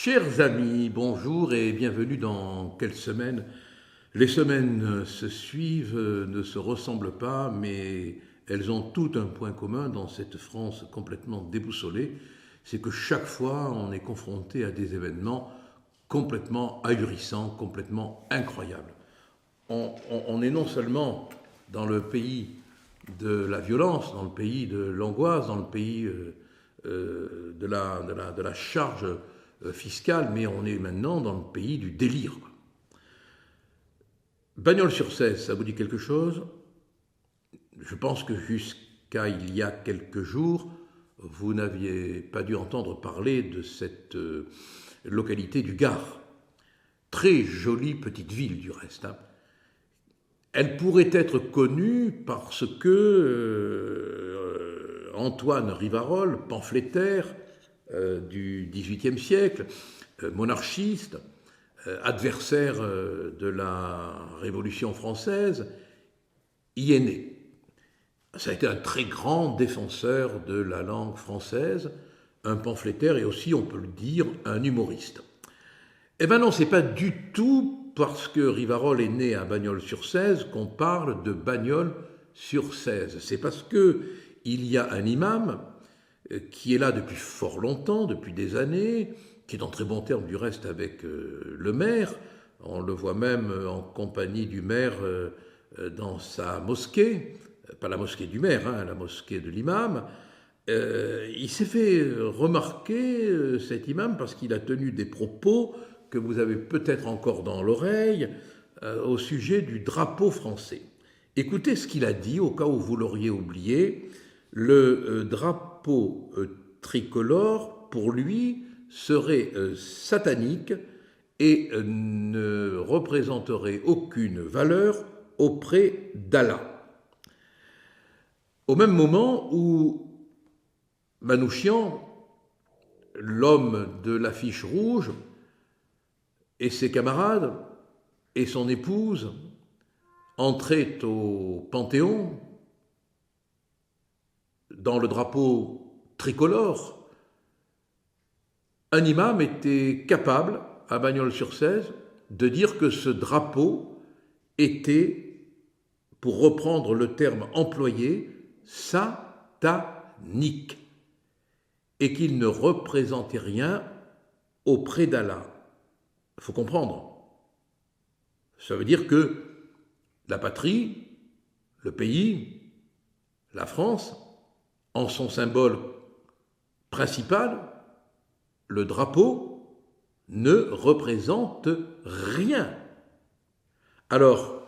Chers amis, bonjour et bienvenue dans Quelle semaine. Les semaines se suivent, ne se ressemblent pas, mais elles ont tout un point commun dans cette France complètement déboussolée, c'est que chaque fois on est confronté à des événements complètement ahurissants, complètement incroyables. On est non seulement dans le pays de la violence, dans le pays de l'angoisse, dans le pays de la charge fiscale, mais on est maintenant dans le pays du délire. Bagnols-sur-Cèze, ça vous dit quelque chose? Je pense que jusqu'à il y a quelques jours, vous n'aviez pas dû entendre parler de cette localité du Gard. Très jolie petite ville du reste. Elle pourrait être connue parce que Antoine Rivarol, pamphlétaire du XVIIIe siècle, monarchiste, adversaire de la Révolution française, y est né. Ça a été un très grand défenseur de la langue française, un pamphlétaire et aussi, on peut le dire, un humoriste. Eh bien non, c'est pas du tout parce que Rivarol est né à Bagnols-sur-Cèze qu'on parle de Bagnols-sur-Cèze. C'est parce que il y a un imam qui est là depuis fort longtemps, depuis des années, qui est en très bon terme du reste avec le maire. On le voit même en compagnie du maire dans sa mosquée, pas la mosquée du maire, la mosquée de l'imam. Il s'est fait remarquer, cet imam, parce qu'il a tenu des propos que vous avez peut-être encore dans l'oreille, au sujet du drapeau français. Écoutez ce qu'il a dit, au cas où vous l'auriez oublié. Le drapeau tricolore, pour lui, serait satanique et ne représenterait aucune valeur auprès d'Allah. Au même moment où Manouchian, l'homme de l'affiche rouge, et ses camarades et son épouse entraient au Panthéon dans le drapeau tricolore, un imam était capable, à Bagnols-sur-Cèze, de dire que ce drapeau était, pour reprendre le terme employé, satanique, et qu'il ne représentait rien auprès d'Allah. Il faut comprendre. Ça veut dire que la patrie, le pays, la France, en son symbole principal, le drapeau, ne représente rien. Alors,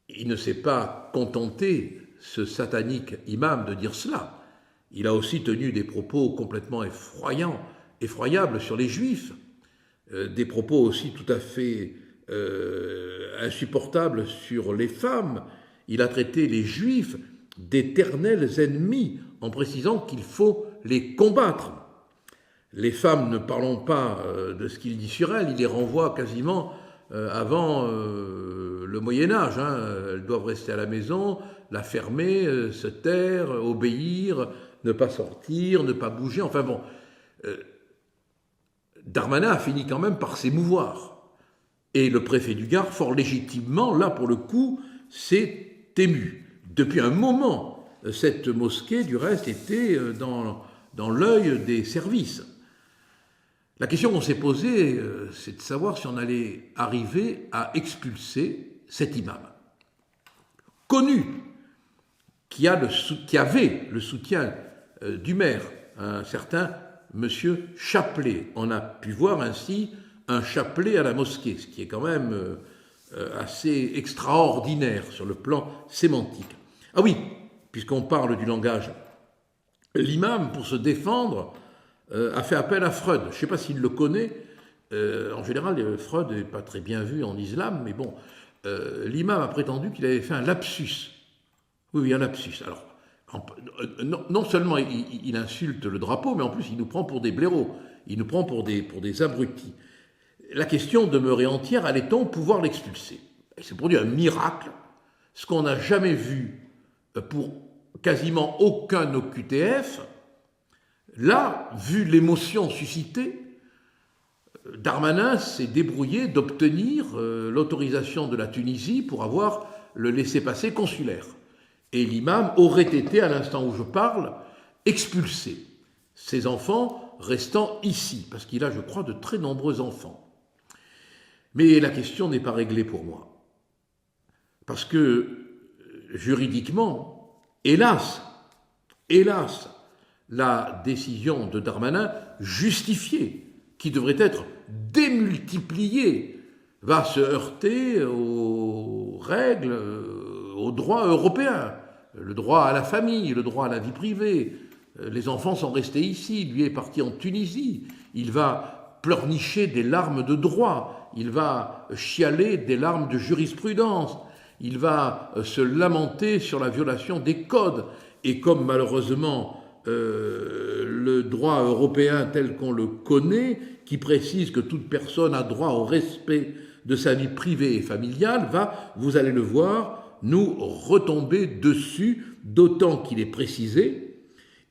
il ne s'est pas contenté, ce satanique imam, de dire cela. Il a aussi tenu des propos complètement effroyables sur les Juifs, des propos aussi tout à fait insupportables sur les femmes. Il a traité les Juifs d'éternels ennemis, en précisant qu'il faut les combattre. Les femmes, ne parlons pas de ce qu'il dit sur elles, il les renvoie quasiment avant le Moyen-Âge. Elles doivent rester à la maison, la fermer, se taire, obéir, ne pas sortir, ne pas bouger, enfin bon. Darmanin a fini quand même par s'émouvoir. Et le préfet du Gard, fort légitimement, là pour le coup, s'est ému. Depuis un moment, cette mosquée, du reste, était dans l'œil des services. La question qu'on s'est posée, c'est de savoir si on allait arriver à expulser cet imam, connu, qui avait le soutien du maire, un certain monsieur Chapelet. On a pu voir ainsi un chapelet à la mosquée, ce qui est quand même assez extraordinaire sur le plan sémantique. Ah oui, puisqu'on parle du langage, l'imam, pour se défendre, a fait appel à Freud. Je ne sais pas s'il le connaît. En général, Freud n'est pas très bien vu en islam, mais bon, l'imam a prétendu qu'il avait fait un lapsus. Oui, un lapsus. Alors, non seulement il insulte le drapeau, mais en plus il nous prend pour des blaireaux, il nous prend pour des abrutis. La question demeurait entière, allait-on pouvoir l'expulser? Il s'est produit un miracle, ce qu'on n'a jamais vu pour quasiment aucun OQTF. Là, vu l'émotion suscitée, Darmanin s'est débrouillé d'obtenir l'autorisation de la Tunisie pour avoir le laissez-passer consulaire. Et l'imam aurait été, à l'instant où je parle, expulsé. Ses enfants restant ici, parce qu'il a, je crois, de très nombreux enfants. Mais la question n'est pas réglée pour moi. Parce que, juridiquement, hélas, la décision de Darmanin, justifiée, qui devrait être démultipliée, va se heurter aux règles, au droit européen, le droit à la famille, le droit à la vie privée. Les enfants sont restés ici, lui est parti en Tunisie. Il va pleurnicher des larmes de droit, il va chialer des larmes de jurisprudence, il va se lamenter sur la violation des codes. Et comme malheureusement le droit européen tel qu'on le connaît, qui précise que toute personne a droit au respect de sa vie privée et familiale, va, vous allez le voir, nous retomber dessus, d'autant qu'il est précisé,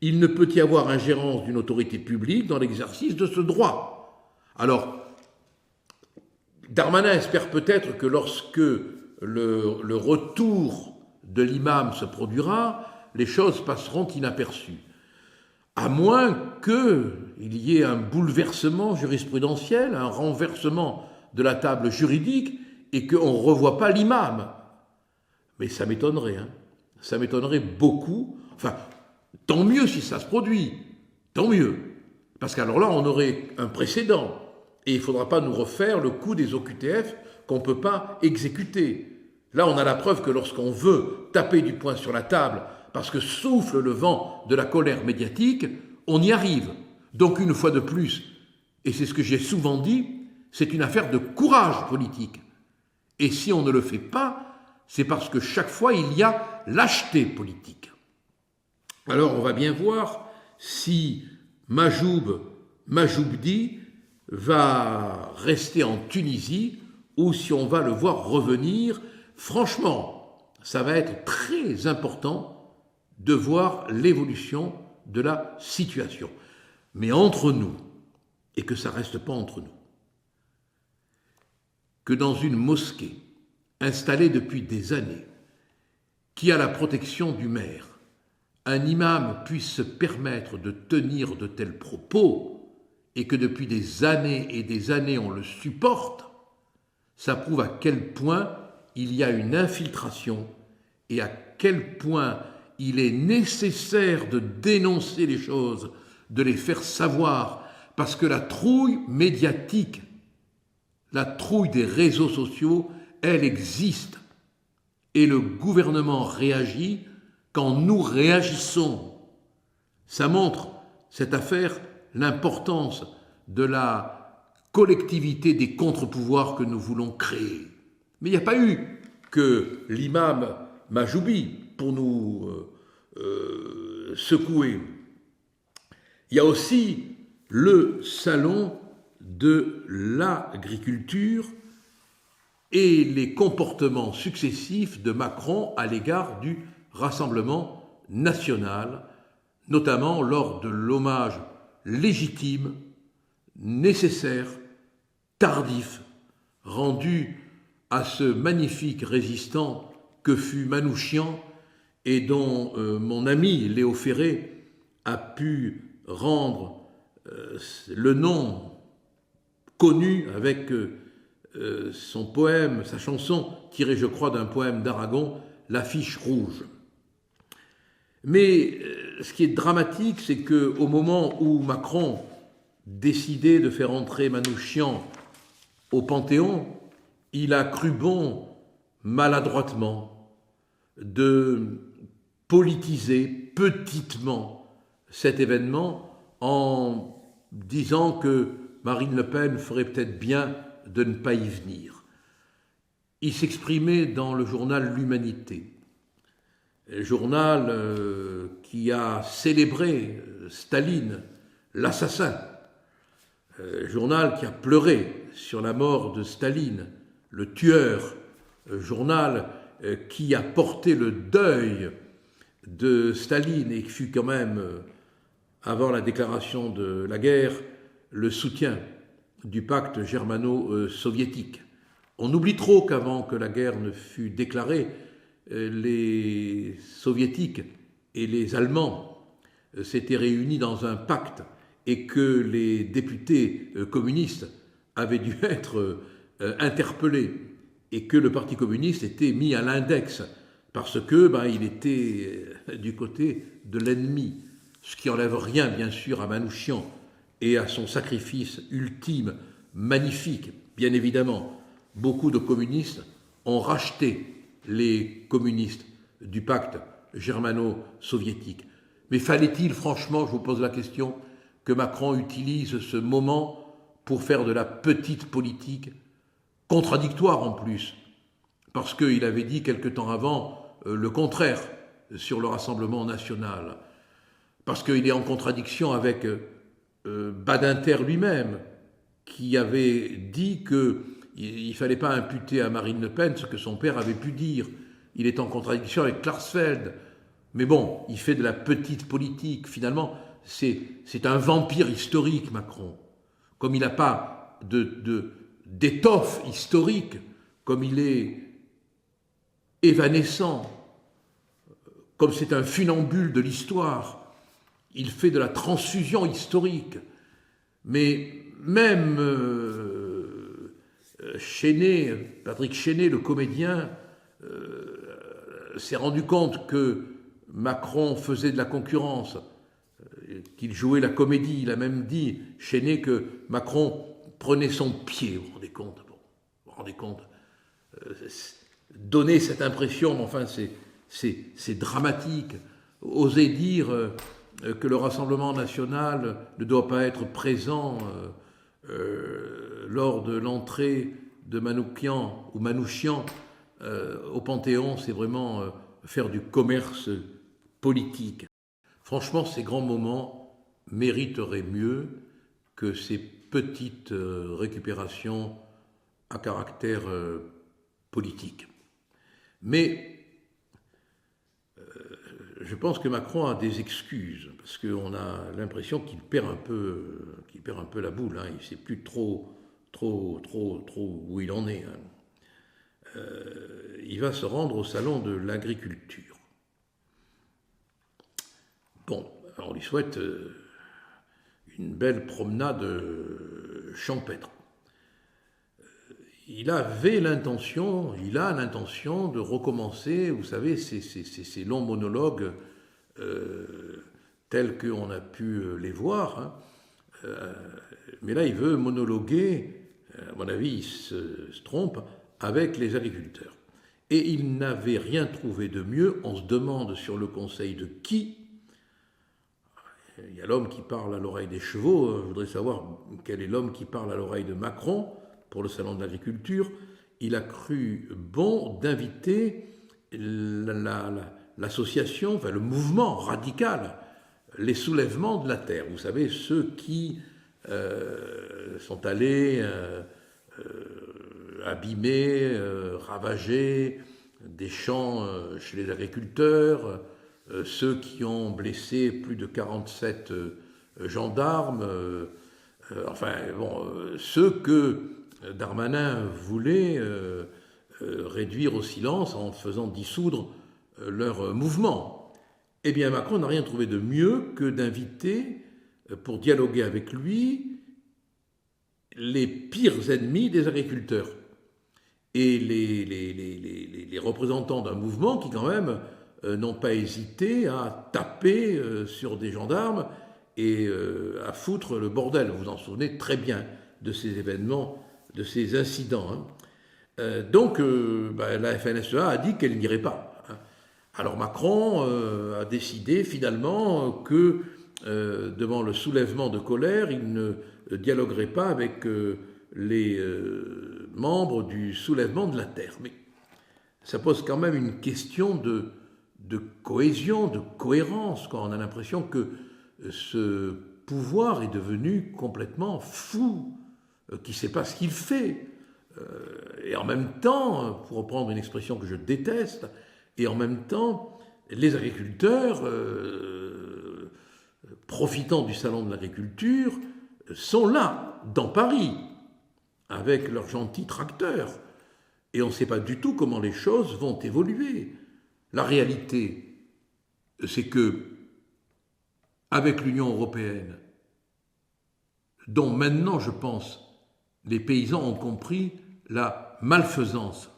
il ne peut y avoir ingérence d'une autorité publique dans l'exercice de ce droit. Alors, Darmanin espère peut-être que lorsque le retour de l'imam se produira, les choses passeront inaperçues. À moins qu'il y ait un bouleversement jurisprudentiel, un renversement de la table juridique et qu'on ne revoie pas l'imam. Mais ça m'étonnerait, ça m'étonnerait beaucoup. Enfin, tant mieux si ça se produit, tant mieux. Parce qu'alors là, on aurait un précédent. Et il ne faudra pas nous refaire le coup des OQTF qu'on ne peut pas exécuter. Là, on a la preuve que lorsqu'on veut taper du poing sur la table parce que souffle le vent de la colère médiatique, on y arrive. Donc, une fois de plus, et c'est ce que j'ai souvent dit, c'est une affaire de courage politique. Et si on ne le fait pas, c'est parce que chaque fois, il y a lâcheté politique. Alors, on va bien voir si Majoubdi va rester en Tunisie ou si on va le voir revenir. Franchement, ça va être très important de voir l'évolution de la situation. Mais entre nous, et que ça ne reste pas entre nous, que dans une mosquée installée depuis des années, qui a la protection du maire, un imam puisse se permettre de tenir de tels propos et que depuis des années et des années on le supporte, ça prouve à quel point il y a une infiltration et à quel point il est nécessaire de dénoncer les choses, de les faire savoir, parce que la trouille médiatique, la trouille des réseaux sociaux, elle existe. Et le gouvernement réagit quand nous réagissons. Ça montre, cette affaire, l'importance de la collectivité des contre-pouvoirs que nous voulons créer. Mais il n'y a pas eu que l'imam Majoubi pour nous secouer. Il y a aussi le salon de l'agriculture et les comportements successifs de Macron à l'égard du Rassemblement national, notamment lors de l'hommage légitime, nécessaire, tardif, rendu à ce magnifique résistant que fut Manouchian et dont mon ami Léo Ferré a pu rendre le nom connu avec son poème, sa chanson, tirée je crois d'un poème d'Aragon, L'affiche rouge. Mais ce qui est dramatique, c'est qu'au moment où Macron décidait de faire entrer Manouchian au Panthéon, il a cru bon, maladroitement, de politiser petitement cet événement en disant que Marine Le Pen ferait peut-être bien de ne pas y venir. Il s'exprimait dans le journal L'Humanité, journal qui a célébré Staline, l'assassin, journal qui a pleuré sur la mort de Staline, le tueur, journal qui a porté le deuil de Staline et qui fut quand même, avant la déclaration de la guerre, le soutien du pacte germano-soviétique. On oublie trop qu'avant que la guerre ne fût déclarée, les soviétiques et les Allemands s'étaient réunis dans un pacte et que les députés communistes avaient dû être interpellés et que le Parti communiste était mis à l'index parce que il était du côté de l'ennemi, ce qui n'enlève rien bien sûr à Manouchian et à son sacrifice ultime, magnifique, bien évidemment. Beaucoup de communistes ont racheté les communistes du pacte germano-soviétique. Mais fallait-il, franchement, je vous pose la question, que Macron utilise ce moment pour faire de la petite politique, contradictoire en plus, parce qu'il avait dit quelque temps avant le contraire sur le Rassemblement national, parce qu'il est en contradiction avec Badinter lui-même, qui avait dit qu'il ne fallait pas imputer à Marine Le Pen ce que son père avait pu dire. Il est en contradiction avec Klarsfeld. Mais bon, il fait de la petite politique. Finalement, c'est un vampire historique, Macron. Comme il n'a pas d'étoffe historique, comme il est évanescent, comme c'est un funambule de l'histoire, il fait de la transfusion historique. Mais même Patrick Chenet, le comédien, s'est rendu compte que Macron faisait de la concurrence, qu'il jouait la comédie. Il a même dit, Chenet, que Macron prenait son pied. Vous vous rendez compte donner cette impression, mais enfin c'est dramatique. Oser dire que le Rassemblement national ne doit pas être présent lors de l'entrée de Manouchian au Panthéon, c'est vraiment faire du commerce politique. Franchement, ces grands moments mériteraient mieux que ces petites récupérations à caractère politique. Mais je pense que Macron a des excuses, parce qu'on a l'impression qu'il perd un peu la boule, hein. Il ne sait plus trop où il en est. Hein. Il va se rendre au salon de l'agriculture. Bon, alors on lui souhaite une belle promenade champêtre. Il a l'intention de recommencer, vous savez, ces longs monologues tels qu'on a pu les voir. Hein. Mais là, il veut monologuer, à mon avis, il se trompe, avec les agriculteurs. Et il n'avait rien trouvé de mieux, on se demande sur le conseil de qui. Il y a l'homme qui parle à l'oreille des chevaux, je voudrais savoir quel est l'homme qui parle à l'oreille de Macron pour le salon de l'agriculture. Il a cru bon d'inviter l'association, enfin le mouvement radical, les soulèvements de la terre. Vous savez, ceux qui sont allés abîmer, ravager des champs chez les agriculteurs, ceux qui ont blessé plus de 47 gendarmes, ceux que Darmanin voulait réduire au silence en faisant dissoudre leur mouvement. Eh bien, Macron n'a rien trouvé de mieux que d'inviter, pour dialoguer avec lui, les pires ennemis des agriculteurs et les représentants d'un mouvement qui, quand même, n'ont pas hésité à taper sur des gendarmes et à foutre le bordel. Vous vous en souvenez très bien de ces événements, de ces incidents. Hein. Donc, la FNSEA a dit qu'elle n'irait pas. Hein. Alors Macron a décidé finalement que, devant le soulèvement de colère, il ne dialoguerait pas avec les membres du soulèvement de la terre. Mais ça pose quand même une question de cohésion, de cohérence, quand on a l'impression que ce pouvoir est devenu complètement fou, qui ne sait pas ce qu'il fait. Et en même temps, pour reprendre une expression que je déteste, et en même temps, les agriculteurs, profitant du salon de l'agriculture, sont là, dans Paris, avec leurs gentils tracteurs. Et on ne sait pas du tout comment les choses vont évoluer. La réalité, c'est que, avec l'Union européenne, dont maintenant, je pense, les paysans ont compris la malfaisance,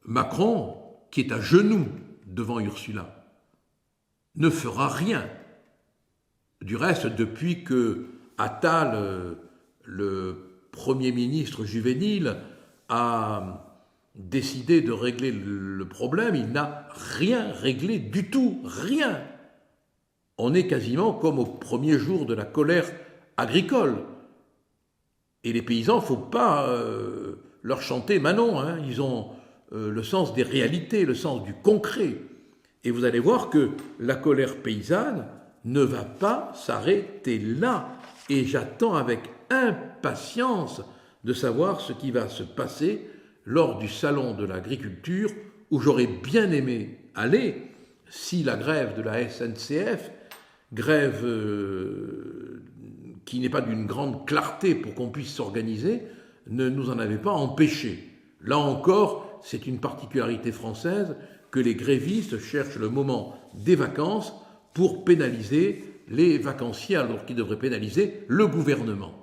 Macron, qui est à genoux devant Ursula, ne fera rien. Du reste, depuis que Attal, le Premier ministre juvénile, a décidé de régler le problème, il n'a rien réglé du tout, rien. On est quasiment comme au premier jour de la colère agricole. Et les paysans, il ne faut pas leur chanter Manon, hein. Ils ont le sens des réalités, le sens du concret. Et vous allez voir que la colère paysanne ne va pas s'arrêter là. Et j'attends avec impatience de savoir ce qui va se passer lors du salon de l'agriculture, où j'aurais bien aimé aller si la grève de la SNCF, grève qui n'est pas d'une grande clarté pour qu'on puisse s'organiser, ne nous en avait pas empêché. Là encore, c'est une particularité française que les grévistes cherchent le moment des vacances pour pénaliser les vacanciers alors qu'ils devraient pénaliser le gouvernement.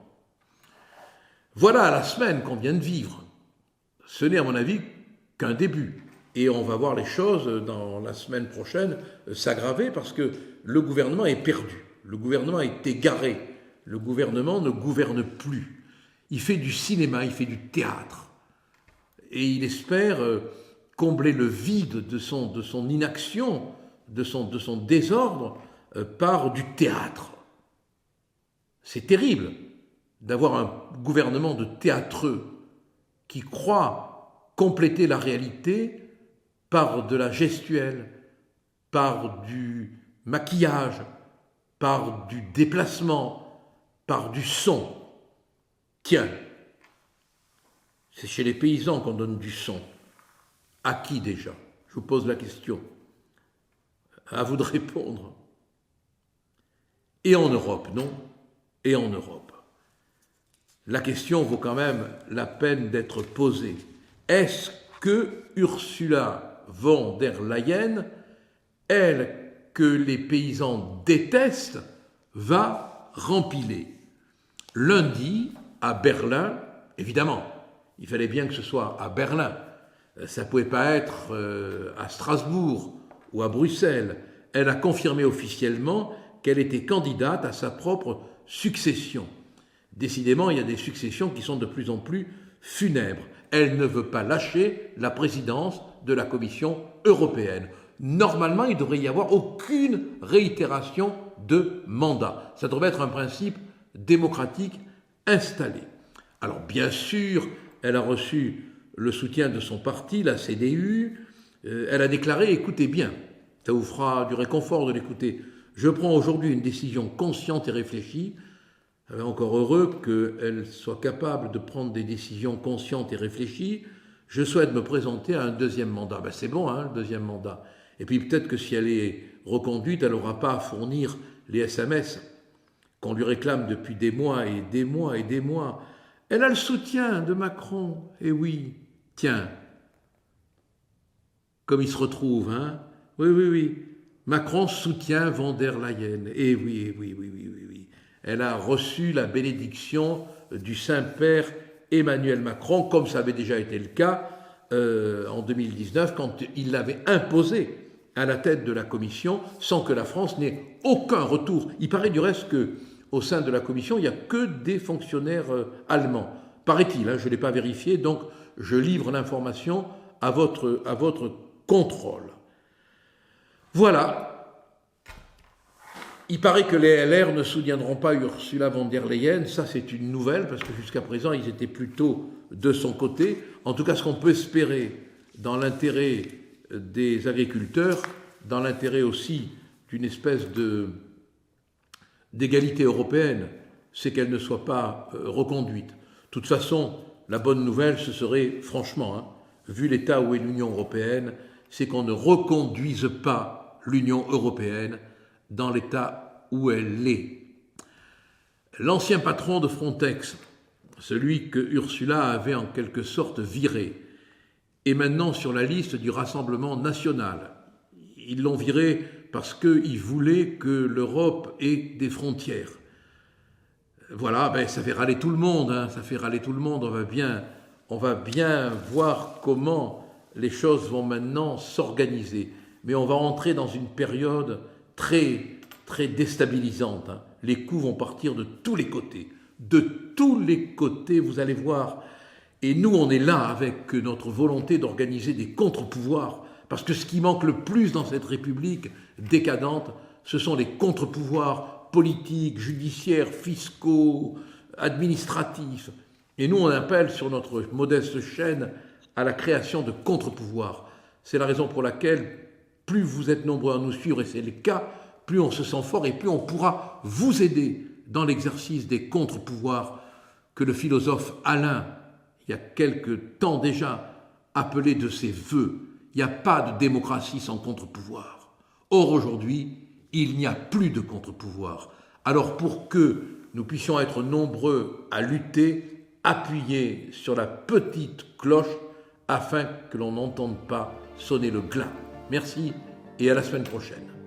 Voilà la semaine qu'on vient de vivre. Ce n'est à mon avis qu'un début. Et on va voir les choses dans la semaine prochaine s'aggraver parce que le gouvernement est perdu. Le gouvernement est égaré. Le gouvernement ne gouverne plus. Il fait du cinéma, il fait du théâtre. Et il espère combler le vide de son inaction, de son désordre, par du théâtre. C'est terrible d'avoir un gouvernement de théâtreux qui croit compléter la réalité par de la gestuelle, par du maquillage, par du déplacement, par du son. Tiens, c'est chez les paysans qu'on donne du son. À qui déjà? Je vous pose la question. À vous de répondre. Et en Europe, non? Et en Europe. La question vaut quand même la peine d'être posée. Est-ce que Ursula von der Leyen, elle que les paysans détestent, va rempiler? Lundi, à Berlin, évidemment, il fallait bien que ce soit à Berlin, ça ne pouvait pas être à Strasbourg ou à Bruxelles. Elle a confirmé officiellement qu'elle était candidate à sa propre succession. Décidément, il y a des successions qui sont de plus en plus funèbres. Elle ne veut pas lâcher la présidence de la Commission européenne. Normalement, il ne devrait y avoir aucune réitération de mandat. Ça devrait être un principe démocratique installé. Alors, bien sûr, elle a reçu le soutien de son parti, la CDU. Elle a déclaré, écoutez bien, ça vous fera du réconfort de l'écouter, je prends aujourd'hui une décision consciente et réfléchie. Encore heureux qu'elle soit capable de prendre des décisions conscientes et réfléchies. Je souhaite me présenter à un deuxième mandat. Ben c'est bon, hein, le deuxième mandat. Et puis peut-être que si elle est reconduite, elle n'aura pas à fournir les SMS qu'on lui réclame depuis des mois et des mois et des mois. Elle a le soutien de Macron. Eh oui, tiens, comme il se retrouve, hein. Oui. Macron soutient von der Leyen. Eh oui. Elle a reçu la bénédiction du Saint-Père Emmanuel Macron, comme ça avait déjà été le cas en 2019, quand il l'avait imposé à la tête de la Commission, sans que la France n'ait aucun retour. Il paraît du reste qu'au sein de la Commission, il n'y a que des fonctionnaires allemands. Paraît-il, hein, je ne l'ai pas vérifié, donc je livre l'information à votre contrôle. Voilà. Il paraît que les LR ne soutiendront pas Ursula von der Leyen. Ça, c'est une nouvelle, parce que jusqu'à présent, ils étaient plutôt de son côté. En tout cas, ce qu'on peut espérer dans l'intérêt des agriculteurs, dans l'intérêt aussi d'une espèce d'égalité européenne, c'est qu'elle ne soit pas reconduite. De toute façon, la bonne nouvelle, ce serait, franchement, hein, vu l'état où est l'Union européenne, c'est qu'on ne reconduise pas l'Union européenne dans l'état où elle est. L'ancien patron de Frontex, celui que Ursula avait en quelque sorte viré, est maintenant sur la liste du Rassemblement national. Ils l'ont viré parce qu'ils voulaient que l'Europe ait des frontières. Voilà, ça fait râler tout le monde, ça fait râler tout le monde. On va bien voir comment les choses vont maintenant s'organiser. Mais on va entrer dans une période très, très déstabilisante. Les coups vont partir de tous les côtés. De tous les côtés, vous allez voir. Et nous, on est là avec notre volonté d'organiser des contre-pouvoirs. Parce que ce qui manque le plus dans cette République décadente, ce sont les contre-pouvoirs politiques, judiciaires, fiscaux, administratifs. Et nous, on appelle sur notre modeste chaîne à la création de contre-pouvoirs. C'est la raison pour laquelle, plus vous êtes nombreux à nous suivre, et c'est le cas, plus on se sent fort et plus on pourra vous aider dans l'exercice des contre-pouvoirs que le philosophe Alain, il y a quelque temps déjà, appelait de ses vœux. Il n'y a pas de démocratie sans contre-pouvoir. Or, aujourd'hui, il n'y a plus de contre-pouvoir. Alors, pour que nous puissions être nombreux à lutter, appuyez sur la petite cloche afin que l'on n'entende pas sonner le glas. Merci et à la semaine prochaine.